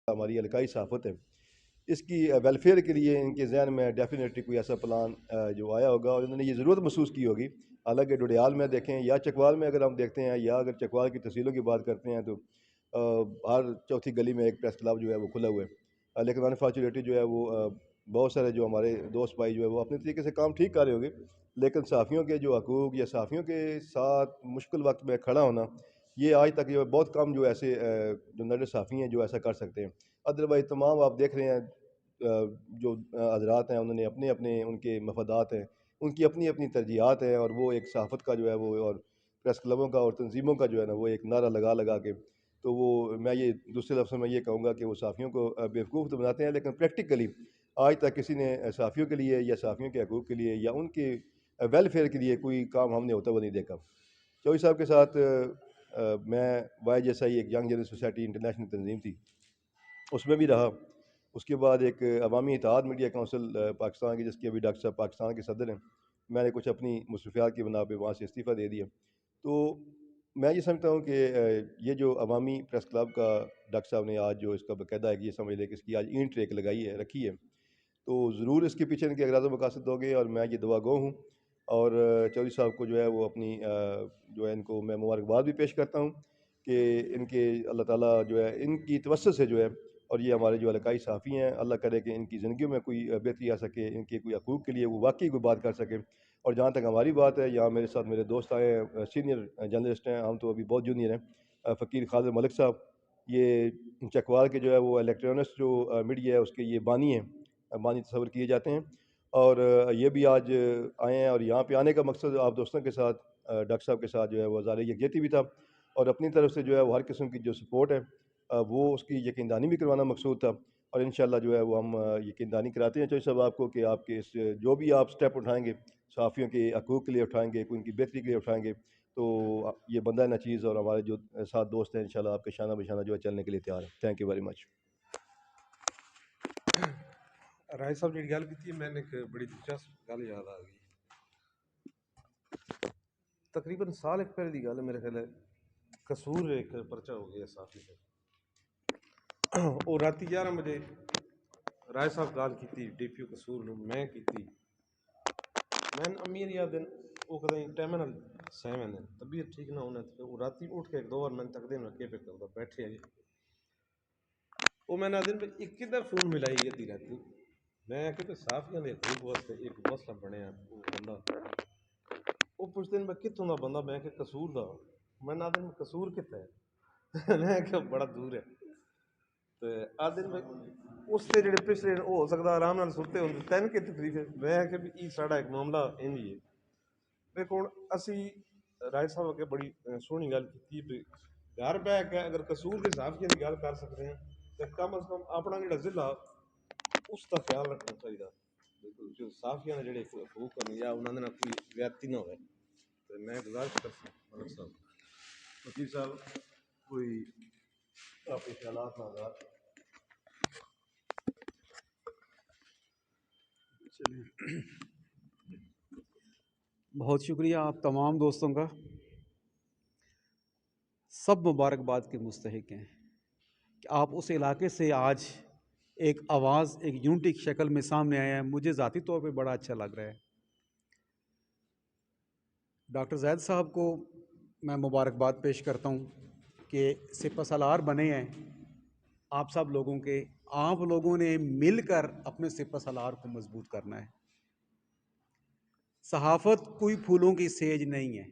ہماری علاقائی صحافت ہے، اس کی ویلفیئر کے لیے ان کے ذہن میں ڈیفینیٹلی کوئی ایسا پلان جو آیا ہوگا اور انہوں نے یہ ضرورت محسوس کی ہوگی۔ حالانکہ ڈوڈیال میں دیکھیں یا چکوال میں اگر ہم دیکھتے ہیں، یا اگر چکوال کی تحصیلوں کی بات کرتے ہیں، تو ہر چوتھی گلی میں ایک پریس کلب جو ہے وہ کھلا ہوا ہے، لیکن انفارچونیٹلی جو ہے وہ بہت سارے جو ہمارے دوست بھائی جو ہے وہ اپنے طریقے سے کام ٹھیک کر رہے ہوگے، لیکن صحافیوں کے جو حقوق یا صحافیوں کے ساتھ مشکل وقت میں کھڑا ہونا، یہ آج تک یہ بہت کم جو ایسے جو نڈر صحافی ہیں جو ایسا کر سکتے ہیں۔ ادروائز تمام آپ دیکھ رہے ہیں جو حضرات ہیں، انہوں نے اپنے اپنے ان کے مفادات ہیں، ان کی اپنی اپنی ترجیحات ہیں، اور وہ ایک صحافت کا جو ہے وہ، اور پریس کلبوں کا اور تنظیموں کا جو ہے نا وہ ایک نعرہ لگا لگا کے، تو وہ میں یہ دوسرے لفظوں میں یہ کہوں گا کہ وہ صحافیوں کو بیوقوف تو بناتے ہیں، لیکن پریکٹیکلی آج تک کسی نے صحافیوں کے لیے یا صحافیوں کے حقوق کے لیے یا ان کے ویلفیئر کے لیے کوئی کام ہم نے ہوتا ہوا نہیں دیکھا۔ چوہدری صاحب کے ساتھ میں وائی جیس آئی ایک ینگ جرنلسٹ سوسائٹی انٹرنیشنل تنظیم تھی، اس میں بھی رہا۔ اس کے بعد ایک عوامی اتحاد میڈیا کونسل پاکستان کی، جس کے ابھی ڈاکٹر صاحب پاکستان کے صدر ہیں، میں نے کچھ اپنی مصروفیات کی بنا پہ وہاں سے استعفیٰ دے دیا۔ تو میں یہ سمجھتا ہوں کہ یہ جو عوامی پریس کلب کا ڈاکٹر صاحب نے آج جو اس کا باقاعدہ ہے کہ یہ سمجھ لے کہ اس کی آج اینٹ ریک لگائی ہے، رکھی ہے، تو ضرور اس کے پیچھے ان کے اغراض و مقاصد ہوں گے، اور میں یہ دعا گو ہوں، اور چودھری صاحب کو جو ہے وہ اپنی جو ہے ان کو میں مبارکباد بھی پیش کرتا ہوں کہ ان کے اللہ تعالیٰ جو ہے ان کی توسط سے جو ہے، اور یہ ہمارے جو علاقائی صحافی ہیں، اللہ کرے کہ ان کی زندگیوں میں کوئی بہتری آ سکے، ان کے کوئی حقوق کے لیے وہ واقعی کوئی بات کر سکے۔ اور جہاں تک ہماری بات ہے، یہاں میرے ساتھ میرے دوست آئے ہیں، سینئر جرنلسٹ ہیں، ہم تو ابھی بہت جونیئر ہیں، فقیر خالد ملک صاحب، یہ چکوال کے جو ہے وہ الیکٹرانکس جو میڈیا ہے اس کے یہ بانی ہیں، بانی تصور کیے جاتے ہیں، اور یہ بھی آج آئے ہیں، اور یہاں پہ آنے کا مقصد آپ دوستوں کے ساتھ ڈاکٹر صاحب کے ساتھ جو ہے وہ ظاہر یکجہتی بھی تھا، اور اپنی طرف سے جو ہے وہ ہر قسم کی جو سپورٹ ہے وہ اس کی یقین دہانی بھی کروانا مقصود تھا، اور انشاءاللہ جو ہے وہ ہم یقین دہانی کراتے ہیں چودھری صاحب آپ کو کہ آپ کے اس جو بھی آپ سٹیپ اٹھائیں گے صحافیوں کے حقوق کے لیے اٹھائیں گے، کوئی ان کی بہتری کے لیے اٹھائیں گے، تو یہ بندہ نہ چیز اور ہمارے جو ساتھ دوست ہیں انشاءاللہ آپ کے شانہ بشانہ جو ہے چلنے کے لیے تیار ہیں۔ Thank you very much. رائے صاحب جی گل کی میں نے ایک بڑی دلچسپ گل یاد آ گئی، تقریباً سال ایک پہلے کی گل ہے میرے خیال ہے، قصور ایک پرچہ ہو گیا صحافی سے، وہ رات 11 بجے رائے صاحب گال کی ڈی پی او قصور میں کی میں امیر یا دن وہ کدیں ٹائم نال سہمے نے طبیعت ٹھیک نہ ہونے تو وہ رات اٹھ کے ایک دو بار میں تقدیم رکھے پہ کرتا بیٹھے آئی وہ میں دن پہ ایک کدھر فون ملائی ادھی رہتی میں کہ صحافیاں دے حقوق واسطے ایک مسئلہ بنیا وہ بندہ وہ پوچھتے ہیں میں کتوں دا بندہ، میں کہ قصور دا، میں نہ دن قصور کتنا ہے میں کہ بڑا دور ہے، تو آدھے میں اس سے جڑے پچھلے ہو سکتا آرام نال ستے ہوں تین کی تکلیف ہے، میں کہ یہ ساڑا ایک معاملہ انج ہی ہے۔ دیکھو اسی رائے صاحب اگے بڑی سونی گل کی بھی گھر بہ کے اگر قصور کے صحافیوں کی گل کر سکتے ہیں تو کم از کم اپنا جڑا ضلع اس کا خیال رکھنا چاہیے، جو صحافیاں جڑے حقوق ہیں یا انہوں نے کوئی زیادتی نہ ہوئے، تو میں گزارش کرتا ہوں ملک صاحب وکیل صاحب کوئی آپ کے خیالات نظر؟ بہت شکریہ آپ تمام دوستوں کا، سب مبارکباد کے مستحق ہیں کہ آپ اس علاقے سے آج ایک آواز ایک یونٹی کی شکل میں سامنے آیا ہے، مجھے ذاتی طور پہ بڑا اچھا لگ رہا ہے۔ ڈاکٹر زید صاحب کو میں مبارکباد پیش کرتا ہوں کہ سپہ سالار بنے ہیں آپ سب لوگوں کے، آپ لوگوں نے مل کر اپنے سپہ سالار کو مضبوط کرنا ہے۔ صحافت کوئی پھولوں کی سیج نہیں ہے،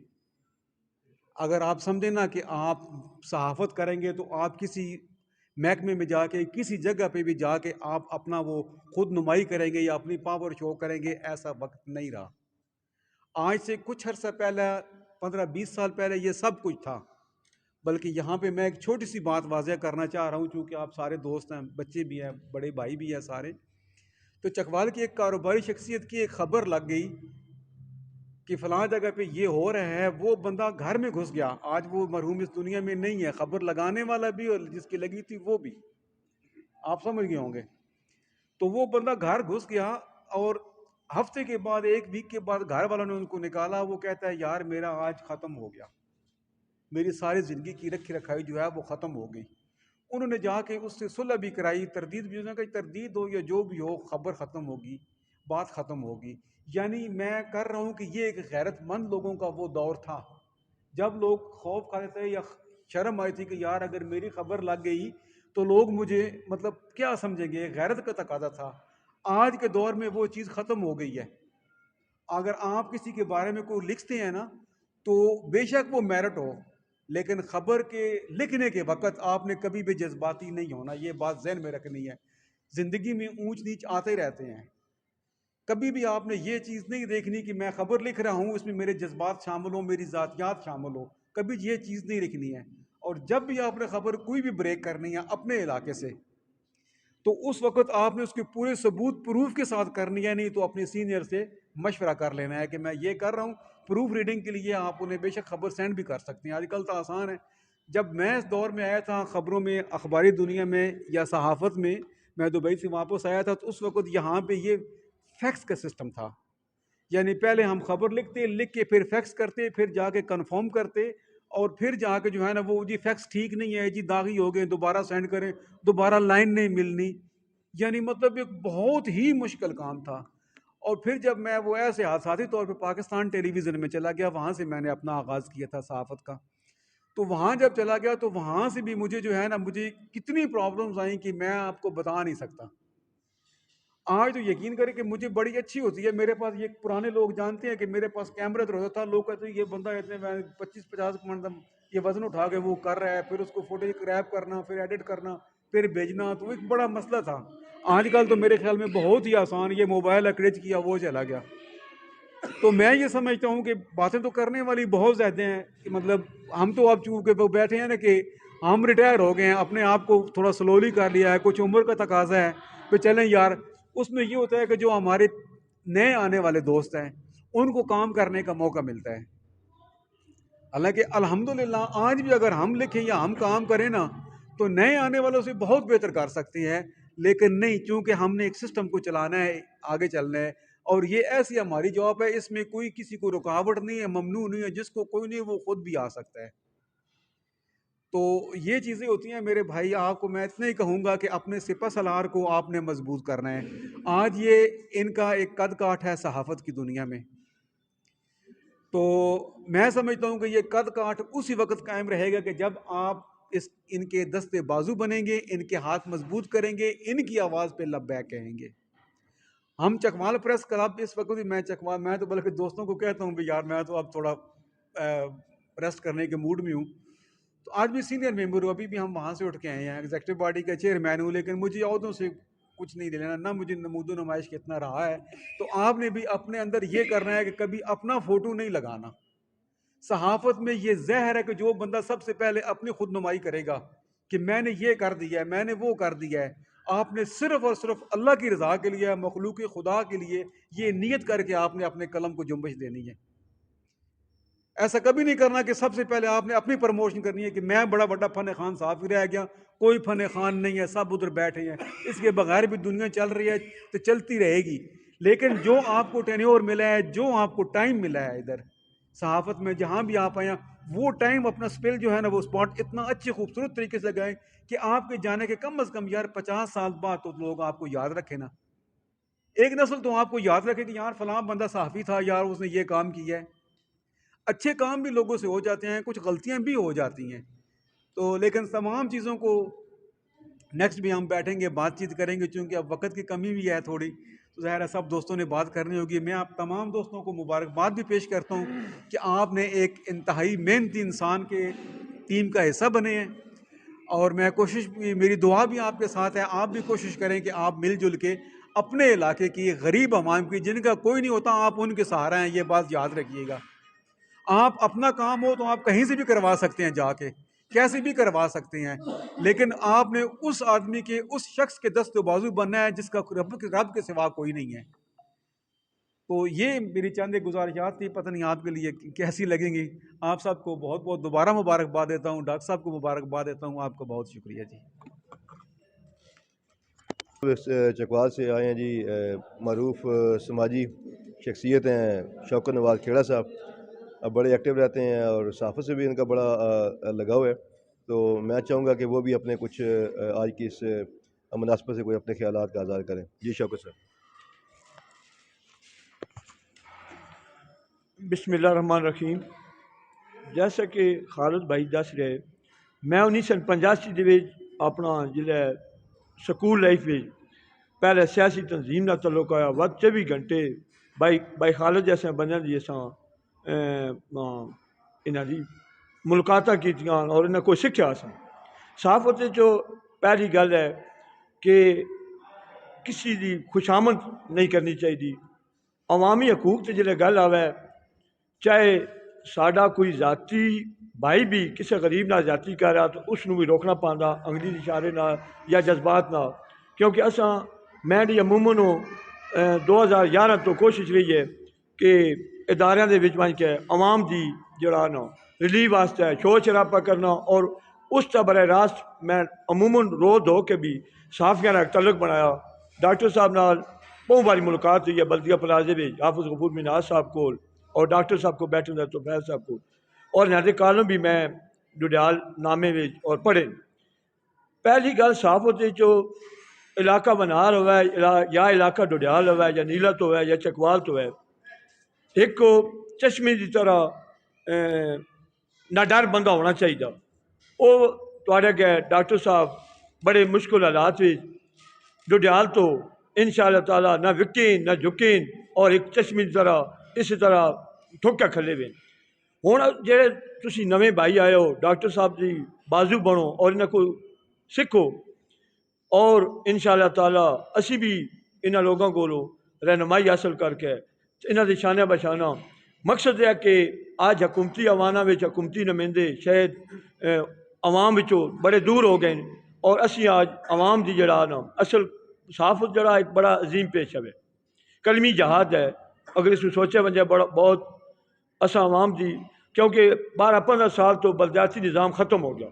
اگر آپ سمجھیں نا کہ آپ صحافت کریں گے تو آپ کسی محکمے میں جا کے کسی جگہ پہ بھی جا کے آپ اپنا وہ خود نمائی کریں گے یا اپنی پاور شو کریں گے، ایسا وقت نہیں رہا۔ آج سے کچھ عرصہ پہلے 15-20 سال پہلے یہ سب کچھ تھا، بلکہ یہاں پہ میں ایک چھوٹی سی بات واضح کرنا چاہ رہا ہوں، چونکہ آپ سارے دوست ہیں، بچے بھی ہیں، بڑے بھائی بھی ہیں سارے، تو چکوال کی ایک کاروباری شخصیت کی ایک خبر لگ گئی کہ فلاں جگہ پہ یہ ہو رہا ہے، وہ بندہ گھر میں گھس گیا، آج وہ مرحوم اس دنیا میں نہیں ہے، خبر لگانے والا بھی اور جس کی لگی تھی وہ بھی، آپ سمجھ گئے ہوں گے۔ تو وہ بندہ گھر گھس گیا اور ہفتے کے بعد ایک ویک کے بعد گھر والوں نے ان کو نکالا، وہ کہتا ہے یار میرا آج ختم ہو گیا، میری ساری زندگی کی رکھی رکھائی جو ہے وہ ختم ہو گئی، انہوں نے جا کے اس سے صلح بھی کرائی، تردید بھی، انہوں نے کہا تردید ہو یا جو بھی ہو خبر ختم ہوگی، بات ختم ہوگی۔ یعنی میں کر رہا ہوں کہ یہ ایک غیرت مند لوگوں کا وہ دور تھا جب لوگ خوف کھاتے تھے یا شرم آئی تھی کہ یار اگر میری خبر لگ گئی تو لوگ مجھے مطلب کیا سمجھیں گے، غیرت کا تقاضا تھا۔ آج کے دور میں وہ چیز ختم ہو گئی ہے۔ اگر آپ کسی کے بارے میں کوئی لکھتے ہیں نا تو بے شک وہ میرٹ ہو، لیکن خبر کے لکھنے کے وقت آپ نے کبھی بھی جذباتی نہیں ہونا، یہ بات ذہن میں رکھنی ہے۔ زندگی میں اونچ نیچ آتے رہتے ہیں، کبھی بھی آپ نے یہ چیز نہیں دیکھنی کہ میں خبر لکھ رہا ہوں اس میں میرے جذبات شامل ہوں، میری ذاتیات شامل ہوں، کبھی یہ چیز نہیں لکھنی ہے۔ اور جب بھی آپ نے خبر کوئی بھی بریک کرنی ہے اپنے علاقے سے تو اس وقت آپ نے اس کے پورے ثبوت پروف کے ساتھ کرنی ہے، نہیں تو اپنے سینئر سے مشورہ کر لینا ہے کہ میں یہ کر رہا ہوں۔ پروف ریڈنگ کے لیے آپ انہیں بے شک خبر سینڈ بھی کر سکتے ہیں، آج کل تو آسان ہے۔ جب میں اس دور میں آیا تھا خبروں میں، اخباری دنیا میں یا صحافت میں دبئی سے واپس آیا تھا تو اس وقت یہاں پہ یہ فیکس کا سسٹم تھا، یعنی پہلے ہم خبر لکھ کے پھر فیکس کرتے، پھر جا کے کنفرم کرتے، اور پھر جا کے جو ہے نا وہ جی فیکس ٹھیک نہیں ہے جی داغی ہو گئے، دوبارہ سینڈ کریں، دوبارہ لائن نہیں ملنی، یعنی مطلب ایک بہت ہی مشکل کام تھا۔ اور پھر جب میں وہ ایسے حادثاتی طور پہ پاکستان ٹیلی ویژن میں چلا گیا، وہاں سے میں نے اپنا آغاز کیا تھا صحافت کا، تو وہاں جب چلا گیا تو وہاں سے بھی مجھے جو ہے نا مجھے کتنی پرابلمز آئیں کہ میں آپ کو بتا نہیں سکتا۔ آج تو یقین کریں کہ مجھے بڑی اچھی ہوتی ہے، میرے پاس یہ پرانے لوگ جانتے ہیں کہ میرے پاس کیمرہ تو ہوتا تھا، لوگ کہتے ہیں یہ بندہ اتنے 25-50 منٹ یہ وزن اٹھا کے وہ کر رہا ہے، پھر اس کو فوٹیج کریپ کرنا، پھر ایڈٹ کرنا، پھر بھیجنا، تو ایک بڑا مسئلہ تھا۔ آج کل تو میرے خیال میں بہت ہی آسان، یہ موبائل اکریج کیا وہ چلا گیا۔ تو میں یہ سمجھتا ہوں کہ باتیں تو کرنے والی بہت زیادہ ہیں، کہ مطلب ہم تو اب چونکہ وہ بیٹھے ہیں نا کہ ہم ریٹائر ہو گئے ہیں، اپنے آپ کو تھوڑا سلولی کر لیا ہے، کچھ عمر کا تقاضا ہے کہ چلیں یار، اس میں یہ ہوتا ہے کہ جو ہمارے نئے آنے والے دوست ہیں ان کو کام کرنے کا موقع ملتا ہے۔ حالانکہ الحمدللہ آج بھی اگر ہم لکھیں یا ہم کام کریں نا تو نئے آنے والوں سے بہت بہتر کر سکتے ہیں، لیکن نہیں، چونکہ ہم نے ایک سسٹم کو چلانا ہے، آگے چلنا ہے، اور یہ ایسی ہماری جاب ہے، اس میں کوئی کسی کو رکاوٹ نہیں ہے، ممنوع نہیں ہے، جس کو کوئی نہیں وہ خود بھی آ سکتا ہے۔ تو یہ چیزیں ہوتی ہیں میرے بھائی، آپ کو میں اتنا ہی کہوں گا کہ اپنے سپہ سالار کو آپ نے مضبوط کرنا ہے۔ آج یہ ان کا ایک قد کاٹ ہے صحافت کی دنیا میں، تو میں سمجھتا ہوں کہ یہ قد کاٹ اسی وقت قائم رہے گا کہ جب آپ ان کے دستے بازو بنیں گے، ان کے ہاتھ مضبوط کریں گے، ان کی آواز پہ لبیک کہیں گے۔ ہم چکوال پریس کلب اس وقت بھی میں تو بلکہ دوستوں کو کہتا ہوں بھی یار میں تو اب تھوڑا ریسٹ کرنے کے موڈ میں ہوں، تو آج بھی سینئر ممبر ہوں، ابھی بھی ہم وہاں سے اٹھ کے آئے ہیں، ایگزیکٹو باڈی کا چیئرمین ہوں، لیکن مجھے عہدوں سے کچھ نہیں لینا، نہ مجھے نمود و نمائش کتنا رہا ہے۔ تو آپ نے بھی اپنے اندر یہ کرنا ہے کہ کبھی اپنا فوٹو نہیں لگانا۔ صحافت میں یہ زہر ہے کہ جو بندہ سب سے پہلے اپنی خود نمائی کرے گا کہ میں نے یہ کر دیا ہے، میں نے وہ کر دیا ہے، آپ نے صرف اور صرف اللہ کی رضا کے لیے، مخلوق خدا کے لیے یہ نیت کر کے آپ نے اپنے قلم کو جنبش دینی ہے۔ ایسا کبھی نہیں کرنا کہ سب سے پہلے آپ نے اپنی پروموشن کرنی ہے کہ میں بڑا بڑا فن خان صحافی رہ گیا، کوئی فن خان نہیں ہے، سب ادھر بیٹھے ہیں، اس کے بغیر بھی دنیا چل رہی ہے تو چلتی رہے گی، لیکن جو آپ کو ٹینیور ملا ہے، جو آپ کو ٹائم ملا ہے ادھر صحافت میں جہاں بھی آپ آئے ہیں، وہ ٹائم اپنا سپل جو ہے نا وہ اسپاٹ اتنا اچھے خوبصورت طریقے سے لگائیں کہ آپ کے جانے کے کم از کم یار 50 سال بعد تو لوگ آپ کو یاد رکھیں نا، ایک نسل تو آپ کو یاد رکھے کہ یار فلاں بندہ صحافی تھا، یار اس نے یہ کام کیا ہے۔ اچھے کام بھی لوگوں سے ہو جاتے ہیں، کچھ غلطیاں بھی ہو جاتی ہیں، تو لیکن تمام چیزوں کو نیکسٹ بھی ہم بیٹھیں گے، بات چیت کریں گے، چونکہ اب وقت کی کمی بھی ہے تھوڑی، تو ظاہر ہے سب دوستوں نے بات کرنی ہوگی۔ میں آپ تمام دوستوں کو مبارکباد بھی پیش کرتا ہوں کہ آپ نے ایک انتہائی محنتی انسان کے ٹیم کا حصہ بنے ہیں، اور میں کوشش بھی، میری دعا بھی آپ کے ساتھ ہے، آپ بھی کوشش کریں کہ آپ مل جل کے اپنے علاقے کی غریب عوام کی، جن کا کوئی نہیں ہوتا، آپ ان کے سہارا ہیں، یہ بات یاد رکھیے گا۔ آپ اپنا کام ہو تو آپ کہیں سے بھی کروا سکتے ہیں، جا کے کیسے بھی کروا سکتے ہیں، لیکن آپ نے اس آدمی کے، اس شخص کے دست و بازو بننا ہے جس کا رب کے سوا کوئی نہیں ہے۔ تو یہ میری چند ایک گزارشات تھی، پتہ نہیں آپ کے لیے کیسی لگیں گی۔ آپ سب کو بہت بہت دوبارہ مبارکباد دیتا ہوں، ڈاکٹر صاحب کو مبارکباد دیتا ہوں، آپ کا بہت شکریہ جی۔ چکوال سے آئے ہیں جی، معروف سماجی شخصیت ہیں شوکت نواز کھیڑا صاحب، اب بڑے ایکٹیو رہتے ہیں اور صحافت سے بھی ان کا بڑا لگاؤ ہے۔ تو میں چاہوں گا کہ وہ بھی اپنے کچھ آج کی اس مناسبت سے کوئی اپنے خیالات کا اظہار کریں. جی شوکت صاحب. بسم اللہ الرحمن الرحیم. جیسا کہ خالد بھائی دس رہے، میں 1985 دے اپنا جلے سکول لائف میں پہلے سیاسی تنظیم کا تعلق آیا. ود 24 گھنٹے بائی خالد جیسے بندے دی انہاں دی ملاقاتاں کیتیاں اور انہیں کوئی سکھیا سن. صحافت جو پہلی گل ہے کہ کسی دی خوشامد نہیں کرنی چاہیے. عوامی حقوق تے جلے گل آوے، چاہے ساڈا کوئی ذاتی بھائی بھی کسی غریب نہ ذاتی کر رہا تو اس نو بھی روکنا پاندا انگریزی اشارے نہ یا جذبات نہ، کیونکہ اساں میں دی عموماً 2011 تو کوشش رہی ہے کہ اداریاں دے وچ بن کے عوام دی جڑا نا ریلیف واسطے شور شرابہ کرنا، اور اس کا براہ راست میں عموماً رو دھو کے بھی صحافیاں ایک تعلق بنایا. ڈاکٹر صاحب نال بہت باری ملاقات ہوئی ہے بلدیہ پلازے میں حافظ غفور مناز صاحب کو، اور ڈاکٹر صاحب کو بیٹھے ہوئے تو فیض صاحب کو، اور نہتے کالم بھی میں ڈڈیال نامے میں اور پڑھے. پہلی گل صحافت جو علاقہ بنار ہوا ہے یا علاقہ ڈڈیال ہوا ہے یا نیلت ہوا ہے یا چکوال تو ہے، ایک کو چشمے کی طرح نہ ڈر بندہ ہونا چاہیے. وہ تھوڑے کہ ڈاکٹر صاحب بڑے مشکل حالات ڈڈیال تو انشاءاللہ تعالیٰ نہ وکین نہ جھکین، اور ایک چشمے کی طرح اسی طرح ٹھوکا کھلے ہوئے. ہوں جڑے تسی نویں بھائی آئے ہو ڈاکٹر صاحب دی بازو بنو اور انہیں کو سکھو، اور انشاءاللہ تعالیٰ اسی بھی انہاں لوگوں کو رہنمائی حاصل کر کے انہاں دی شانہ بشانہ. مقصد ہے کہ آج حکومتی عوانہ میں حکومتی نمائندے شاید عوام وچوں بڑے دور ہو گئے، اور اسی آج عوام دی جڑا نا اصل صحافت جڑا ایک بڑا عظیم پیش ہے، کلمی جہاد ہے. اگر اس کو سوچے ونجے بہت اساں عوام دی، کیونکہ 12-15 سال تو بلدیاتی نظام ختم ہو گیا،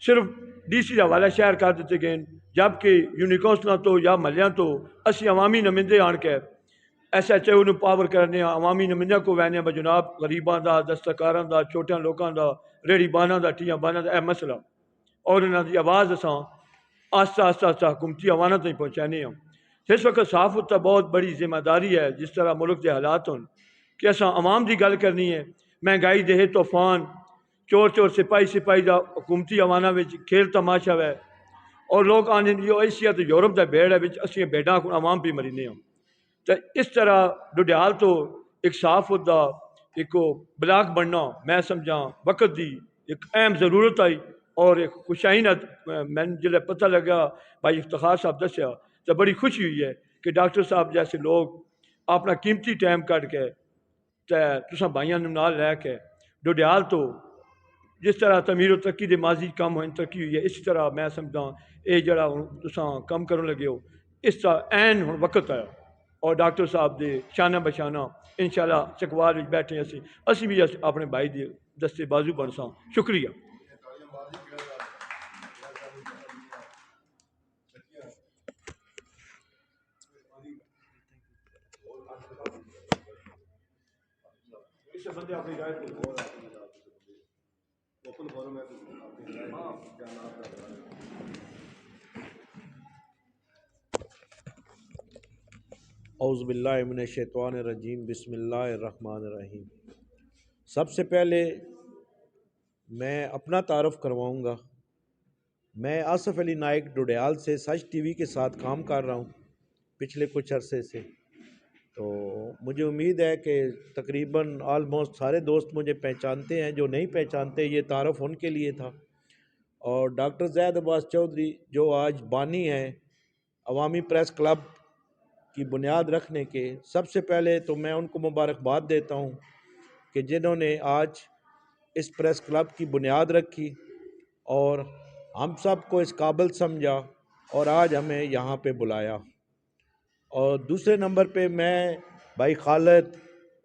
صرف ڈی سی حوالہ شہر کر دیتے گئے، جبکہ یونیکونسلاں تو یا محلیاں تو اسی عوامی نمائندے آن کے ایس ایچ او پاور کرنے، عوامی نمائندے کو وہنے جناب غریباں دا، دستکاراں دا، چھوٹیاں لوکاں دا، ریڑی باناں دا، ٹیاں باناں دا اے مسئلہ، اور انہاں دی آواز اساں آہستہ آہستہ حکومتی عوانہ تک پہنچانے ہیں. اس وقت صحافت تا بہت بڑی ذمہ داری ہے، جس طرح ملک کے حالات ہوں کہ اساں عوام دی گل کرنی ہے. مہنگائی دے طوفان، چور چور سپاہی دا حکومتی عوانہ وچ کھیل تماشا ہے، اور لوگ آنے جو ایشیا تو یورپ دا بیڑ ہے وچ اسی بیڑاں کو عوام بھی مرینے ہوں. تو اس طرح ڈڈیال تو ایک صحافت دا ایک بلاک بننا میں سمجھاں وقت دی ایک اہم ضرورت آئی، اور ایک خوشائن میں جلے پتہ لگا بھائی افتخار صاحب دسیا تو بڑی خوشی ہوئی ہے کہ ڈاکٹر صاحب جیسے لوگ اپنا قیمتی ٹائم کٹ کے تساں بھائیاں نال لے کے ڈڈیال تو جس طرح تعمیر و ترقی دے ماضی کام ہوئے ترقی ہوئی ہے، اسی طرح میں سمجھاں یہ جڑا تساں کام کرن لگے ہو اس کا عین ہن وقت آیا، اور ڈاکٹر صاحب دے شانہ بشانہ انشاءاللہ چکوال وچ بیٹھے اسی بھی اپنے بھائی دے دستے بازو بن ساں. شکریہ. اعوذ باللہ من الشیطان الرجیم. بسم اللہ الرحمن الرحیم. سب سے پہلے میں اپنا تعارف کرواؤں گا. میں آصف علی نائک ڈڈیال سے سچ ٹی وی کے ساتھ کام کر رہا ہوں پچھلے کچھ عرصے سے. تو مجھے امید ہے کہ تقریباً آلموسٹ سارے دوست مجھے پہچانتے ہیں، جو نہیں پہچانتے یہ تعارف ان کے لیے تھا. اور ڈاکٹر زید عباس چودھری جو آج بانی ہیں عوامی پریس کلب کی بنیاد رکھنے کے، سب سے پہلے تو میں ان کو مبارکباد دیتا ہوں کہ جنہوں نے آج اس پریس کلب کی بنیاد رکھی اور ہم سب کو اس قابل سمجھا اور آج ہمیں یہاں پہ بلایا. اور دوسرے نمبر پہ میں بھائی خالد،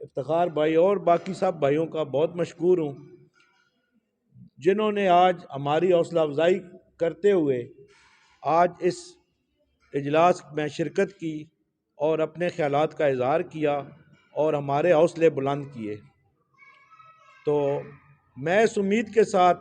افتخار بھائی اور باقی سب بھائیوں کا بہت مشکور ہوں جنہوں نے آج ہماری حوصلہ افزائی کرتے ہوئے آج اس اجلاس میں شرکت کی اور اپنے خیالات کا اظہار کیا اور ہمارے حوصلے بلند کیے. تو میں اس امید کے ساتھ